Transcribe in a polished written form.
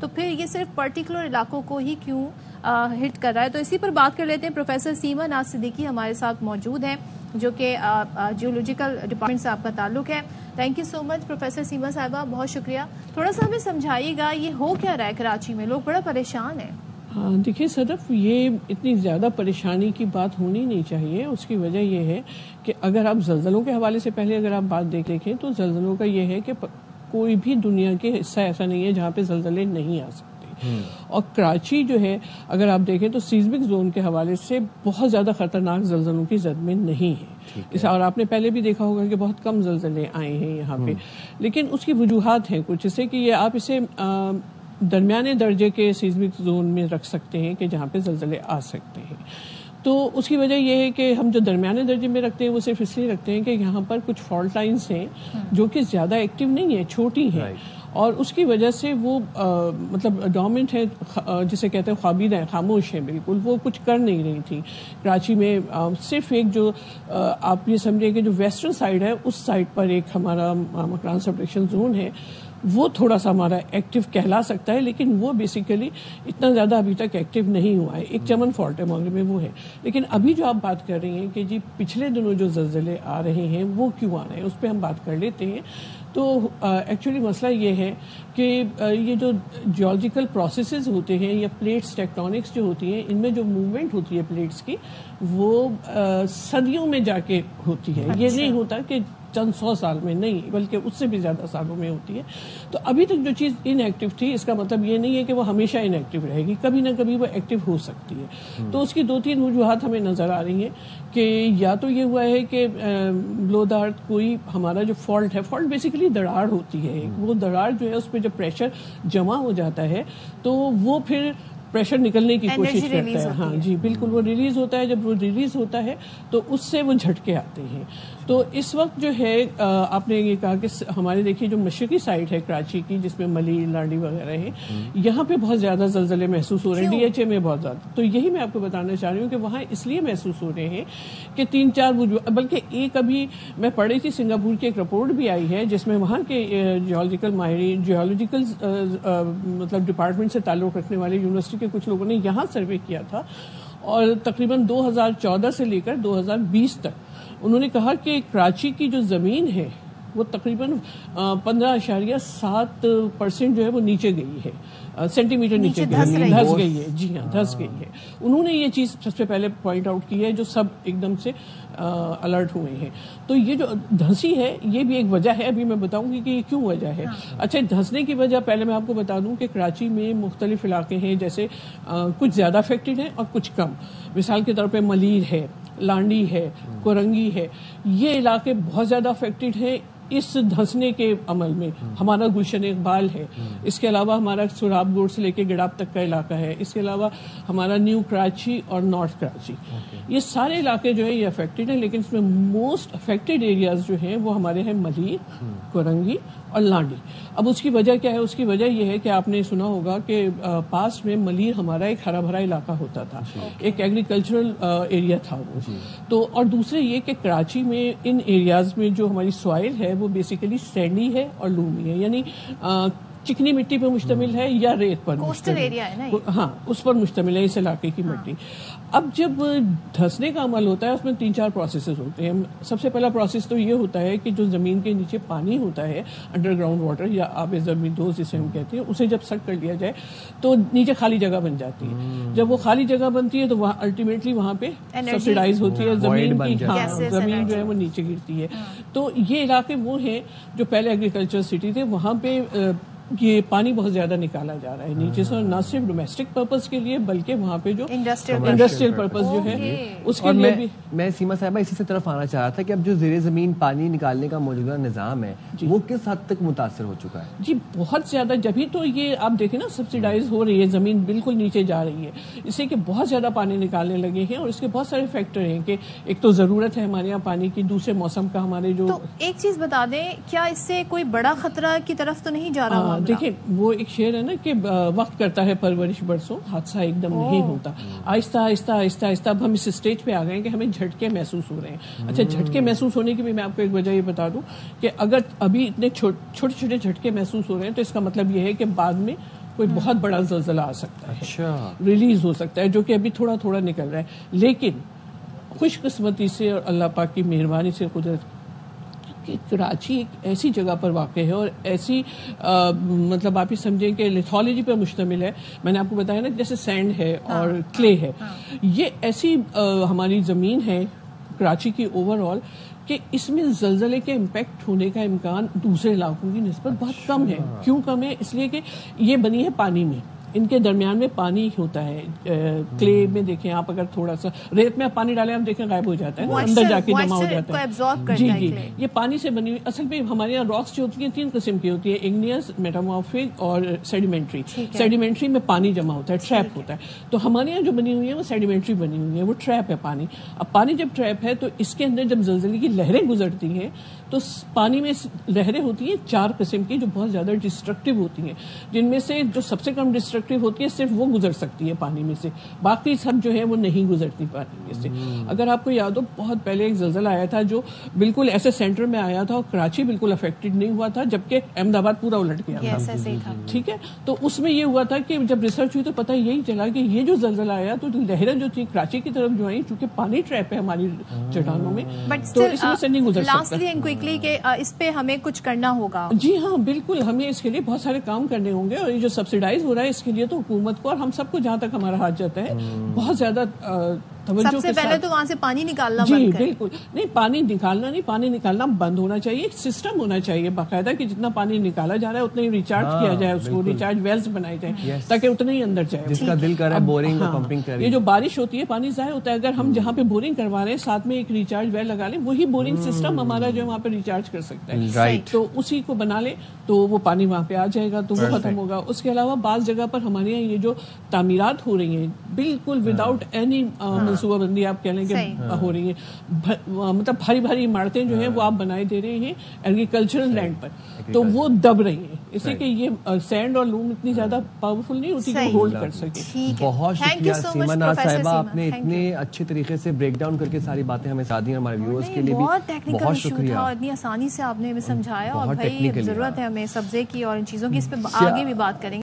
تو پھر یہ صرف پرٹیکولر علاقوں کو ہی کیوں ہٹ کر رہا ہے؟ تو اسی پر بات کر لیتے ہیں. پروفیسر سیما ناز صدیقی ہمارے ساتھ موجود ہیں جو کہ جیولوجیکل ڈپارٹمنٹ سے آپ کا تعلق ہے. Thank you so much professor سیما صاحبہ, بہت شکریہ. تھوڑا سا ہمیں سمجھائیے گا یہ ہو کیا رہا ہے کراچی میں, لوگ بڑا پریشان ہیں. دیکھیے صدف, یہ اتنی زیادہ پریشانی کی بات ہونی نہیں چاہیے. اس کی وجہ یہ ہے کہ اگر آپ زلزلوں کے حوالے سے پہلے اگر آپ بات دیکھیں تو زلزلوں کا یہ ہے کہ کوئی بھی دنیا کے حصہ ایسا نہیں ہے جہاں پہ زلزلے نہیں آ سکتے. اور کراچی جو ہے اگر آپ دیکھیں تو سیزمک زون کے حوالے سے بہت زیادہ خطرناک زلزلوں کی زد میں نہیں ہے. اور آپ نے پہلے بھی دیکھا ہوگا کہ بہت کم زلزلے آئے ہیں یہاں پہ. لیکن اس کی وجوہات ہیں کچھ, جیسے کہ یہ آپ اسے درمیانے درجے کے سیزمک زون میں رکھ سکتے ہیں کہ جہاں پہ زلزلے آ سکتے ہیں. تو اس کی وجہ یہ ہے کہ ہم جو درمیانے درجے میں رکھتے ہیں وہ صرف اس لیے رکھتے ہیں کہ یہاں پر کچھ فالٹ لائنز ہیں جو کہ زیادہ ایکٹیو نہیں ہیں, چھوٹی ہیں, اور اس کی وجہ سے وہ مطلب ڈومنٹ ہے, جسے کہتے ہیں خوابیدہ ہیں, خاموش ہیں بالکل, وہ کچھ کر نہیں رہی تھی. کراچی میں صرف ایک جو آپ یہ سمجھیں کہ جو ویسٹرن سائڈ ہے اس سائڈ پر ایک ہمارا مکران سبڈکشن زون ہے, وہ تھوڑا سا ہمارا ایکٹیو کہلا سکتا ہے, لیکن وہ بیسیکلی اتنا زیادہ ابھی تک ایکٹیو نہیں ہوا ہے. ایک چمن فالٹ ہے مغرب میں, وہ ہے. لیکن ابھی جو آپ بات کر رہی ہیں کہ جی پچھلے دنوں جو زلزلے آ رہے ہیں وہ کیوں آ رہے ہیں, اس پہ ہم بات کر لیتے ہیں. تو ایکچولی مسئلہ یہ ہے کہ یہ جو جیولوجیکل پروسیسز ہوتے ہیں یا پلیٹس ٹیکٹونکس جو ہوتی ہیں, ان میں جو موومنٹ ہوتی ہے پلیٹس کی وہ صدیوں میں جا کے ہوتی ہے. یہ نہیں ہوتا کہ چند 100 سال میں, نہیں, بلکہ اس سے بھی زیادہ سالوں میں ہوتی ہے. تو ابھی تک جو چیز ان ایکٹیو تھی اس کا مطلب یہ نہیں ہے کہ وہ ہمیشہ ان ایکٹیو رہے گی, کبھی نہ کبھی وہ ایکٹیو ہو سکتی ہے. تو اس کی 2-3 وجوہات ہمیں نظر آ رہی ہیں کہ یا تو یہ ہوا ہے کہ بلو دا ارتھ کوئی ہمارا جو فالٹ ہے, فالٹ بیسیکلی دراڑ ہوتی ہے, وہ دراڑ جو ہے اس پہ جب پریشر جمع ہو جاتا ہے تو وہ پھر پریشر نکلنے کی کوشش کرتا ہے. ہاں جی بالکل, وہ ریلیز ہوتا ہے. جب وہ ریلیز ہوتا ہے تو اس سے وہ جھٹکے آتے ہیں. تو اس وقت جو ہے آپ نے یہ کہا کہ ہمارے دیکھیے جو مشرقی سائڈ ہے کراچی کی جس میں ملی لانڈی وغیرہ ہیں, یہاں پہ بہت زیادہ زلزلے محسوس ہو رہے ہیں, DHA میں بہت زیادہ. تو یہی میں آپ کو بتانا چاہ رہی ہوں کہ وہاں اس لیے محسوس ہو رہے ہیں کہ 3-4 وجوہ, بلکہ ایک ابھی میں پڑھی تھی سنگاپور کی ایک رپورٹ بھی آئی ہے جس میں وہاں کے جیولوجیکل ماہرین, جیولوجیکل مطلب ڈپارٹمنٹ سے تعلق رکھنے والے یونیورسٹی کے کچھ لوگوں نے یہاں سروے کیا تھا, اور تقریباً 2014 سے لے کر 2020 تک انہوں نے کہا کہ کراچی کی جو زمین ہے وہ تقریباً 15.7% جو ہے وہ نیچے گئی ہے, سینٹی میٹر نیچے دھس گئی ہے. جی ہاں, دھس گئی ہے. انہوں نے یہ چیز سب سے پہلے پوائنٹ آؤٹ کی ہے, جو سب ایک دم سے الرٹ ہوئے ہیں. تو یہ جو دھنسی ہے یہ بھی ایک وجہ ہے, ابھی میں بتاؤں گی کہ یہ کیوں وجہ ہے. اچھا, دھنسنے کی وجہ پہلے میں آپ کو بتا دوں کہ کراچی میں مختلف علاقے ہیں, جیسے کچھ زیادہ افیکٹڈ ہیں اور کچھ کم. مثال کے طور پہ ملیر ہے, لانڈی ہے, کورنگی ہے, یہ علاقے بہت زیادہ افیکٹڈ ہیں اس دھنسنے کے عمل میں. ہمارا گلشن اقبال ہے, اس کے علاوہ ہمارا سراب گوڑ سے لے کے گڑاب تک کا علاقہ ہے, اس کے علاوہ ہمارا نیو کراچی اور نارتھ کراچی, یہ سارے علاقے جو ہیں یہ افیکٹڈ ہیں. لیکن اس میں موسٹ افیکٹڈ ایریاز جو ہیں وہ ہمارے ہیں ملیر, کورنگی اور لانڈی. اب اس کی وجہ کیا ہے؟ اس کی وجہ یہ ہے کہ آپ نے سنا ہوگا کہ پاس میں ملیر ہمارا ایک ہرا بھرا علاقہ ہوتا تھا, ایک ایگریکلچرل ایریا تھا وہ. تو اور دوسرے یہ کہ کراچی میں ان ایریاز میں جو ہماری سوائل ہے وہ بیسیکلی سینڈی ہے اور لومی ہے, یعنی چکنی مٹی پہ مشتمل ہے یا ریت پر کوسٹل ایریا ہے نا, ہاں اس پر مشتمل ہے اس علاقے کی مٹی. اب جب دھنسنے کا عمل ہوتا ہے اس میں 3-4 پروسیسز ہوتے ہیں. سب سے پہلا پروسیس تو یہ ہوتا ہے کہ جو زمین کے نیچے پانی ہوتا ہے, انڈر گراؤنڈ واٹر یا آب زمین دوز جسے ہم کہتے ہیں, اسے جب سک کر لیا جائے تو نیچے خالی جگہ بن جاتی ہے. جب وہ خالی جگہ بنتی ہے تو وہاں الٹیمیٹلی وہاں پہ سبسیڈائز ہوتی ہے زمین کی, ہاں زمین جو ہے وہ نیچے گرتی ہے. تو یہ علاقے وہ ہیں جو پہلے ایگریکلچر سٹی تھے, وہاں پہ یہ پانی بہت زیادہ نکالا جا رہا ہے نیچے سے, اور نہ صرف ڈومیسٹک پرپز کے لیے بلکہ وہاں پہ جو انڈسٹریل پرپز جو ہے اس کے لیے بھی. میں سیما صاحبہ اسی سے طرف آنا چاہ رہا تھا کہ اب جو زیر زمین پانی نکالنے کا موجودہ نظام ہے وہ کس حد تک متاثر ہو چکا ہے؟ جی بہت زیادہ. جبھی تو یہ آپ دیکھیں نا سبسیڈائز ہو رہی ہے, زمین بالکل نیچے جا رہی ہے, اس سے کہ بہت زیادہ پانی نکالنے لگے ہیں. اور اس کے بہت سارے فیکٹر ہیں کہ ایک تو ضرورت ہے ہمارے یہاں پانی کی, دوسرے موسم کا ہمارے جو. تو ایک چیز بتا دیں, کیا اس سے کوئی بڑا خطرہ کی طرف تو نہیں جا رہا؟ دیکھیں وہ ایک شعر ہے نا کہ وقت کرتا ہے پرورش برسوں, حادثہ ایک دم نہیں ہوتا, آہستہ آہستہ آہستہ آہستہ. اب ہم اس اسٹیج پہ آ گئے ہیں کہ ہمیں جھٹکے محسوس ہو رہے ہیں. اچھا, جھٹکے محسوس ہونے کی بھی میں آپ کو ایک وجہ یہ بتا دوں کہ اگر ابھی اتنے چھوٹے چھوٹے جھٹکے محسوس ہو رہے ہیں تو اس کا مطلب یہ ہے کہ بعد میں کوئی بہت بڑا زلزلہ آ سکتا ہے, اچھا ریلیز ہو سکتا ہے, جو کہ ابھی تھوڑا تھوڑا نکل رہا ہے. لیکن خوش قسمتی سے اور اللہ پاک کی مہربانی سے قدرت کہ کراچی ایک ایسی جگہ پر واقع ہے اور ایسی مطلب آپ ہی سمجھیں کہ لیتھولوجی پر مشتمل ہے. میں نے آپ کو بتایا نا جیسے سینڈ ہے اور کلے ہے, یہ ایسی ہماری زمین ہے کراچی کی اوور آل کہ اس میں زلزلے کے امپیکٹ ہونے کا امکان دوسرے علاقوں کی نسبت بہت کم ہے. کیوں کم ہے؟ اس لیے کہ یہ بنی ہے پانی میں, ان کے درمیان میں پانی ہوتا ہے. کلے میں دیکھیں آپ, اگر تھوڑا سا ریت میں آپ پانی ڈالیں آپ دیکھیں غائب ہو جاتا ہے, اندر جا کے جمع ہو جاتا ہے. جی جی, یہ پانی سے بنی ہوئی. اصل میں ہمارے یہاں راکس جو ہوتی ہیں 3 قسم کی ہوتی ہے, ایگنیس, میٹامورفک اور سیڈیمنٹری. سیڈیمنٹری میں پانی جمع ہوتا ہے, ٹریپ ہوتا ہے. تو ہمارے یہاں جو بنی ہوئی ہے وہ سیڈیمنٹری بنی ہوئی ہے, وہ ٹریپ ہے پانی. اب پانی جب ٹریپ ہے تو اس کے اندر جب زلزلے کی لہریں گزرتی ہیں تو پانی میں لہریں ہوتی ہیں 4 قسم کی جو بہت زیادہ ڈسٹرکٹیو ہوتی ہیں, جن میں سے جو سب سے کم ڈسٹرکٹیو ہوتی ہے صرف وہ گزر سکتی ہے پانی میں سے, باقی سب جو ہے وہ نہیں گزرتی پانی میں سے. اگر آپ کو یاد ہو بہت پہلے ایک زلزلہ آیا تھا جو بالکل ایسے سینٹر میں آیا تھا اور کراچی بالکل افیکٹڈ نہیں ہوا تھا, جبکہ احمد آباد پورا الٹ گیا تھا. ٹھیک ہے, تو اس میں یہ ہوا تھا کہ جب ریسرچ ہوئی تو پتہ یہی چلا کہ یہ جو زلزلہ آیا تو لہریں جو تھی کراچی کی طرف جو آئی, چونکہ پانی ٹریپ ہے ہماری چٹانوں میں, تو اس میں سے نہیں گزر سکتا. کہ اس پہ ہمیں کچھ کرنا ہوگا. جی ہاں بالکل, ہمیں اس کے لیے بہت سارے کام کرنے ہوں گے, اور یہ جو سبسیڈائز ہو رہا ہے اس کے لیے تو حکومت کو اور ہم سب کو جہاں تک ہمارا ہاتھ جاتا ہے بہت زیادہ سب سے پہلے تو وہاں سے پانی نکالنا جی بالکل نہیں, پانی نکالنا نہیں, پانی نکالنا بند ہونا چاہیے. ایک سسٹم ہونا چاہیے باقاعدہ کہ جتنا پانی نکالا جا رہا ہے اتنا ہی ریچارج کیا جائے, اس کو ریچارج ویلز بنائے جائیں تاکہ اتنا ہی اندر جائے. جس کا دل کرے بورنگ اور پمپنگ کرے. یہ جو بارش ہوتی ہے پانی ضائع ہوتا ہے, اگر ہم جہاں پہ بورنگ کروا رہے ہیں ساتھ میں ایک ریچارج ویل لگا لیں, وہی بورنگ سسٹم ہمارا جو وہاں پہ ریچارج کر سکتا ہے, تو اسی کو بنا لیں تو وہ پانی وہاں پہ آ جائے گا, تو وہ ختم ہوگا. اس کے علاوہ بعض جگہ پر ہمارے یہاں یہ جو تعمیرات ہو رہی ہیں بالکل وداؤٹ اینی منصوبہ بندی آپ کہہ لیں کہ ہو رہی ہیں, مطلب بھاری بھاری عمارتیں جو ہیں وہ آپ بنائے دے رہے ہیں ایگریکلچرل لینڈ پر, تو وہ دب رہی ہیں اس لیے کہ یہ سینڈ اور لوم اتنی زیادہ پاورفل نہیں ہوتی کہ ہولڈ کر سکے. بہت شکریہ سیما ناز صاحبہ, آپ نے اتنے اچھے طریقے سے بریک ڈاؤن کر کے ساری باتیں ہمیں ساتھ دی, ہمارے ویورز کے لیے بھی بہت شکریہ. اتنی آسانی سے آپ نے ہمیں سمجھایا, اور بھائی ضرورت ہے ہمیں سبزے کی اور ان چیزوں کی, اس پہ آگے بھی بات کریں گے.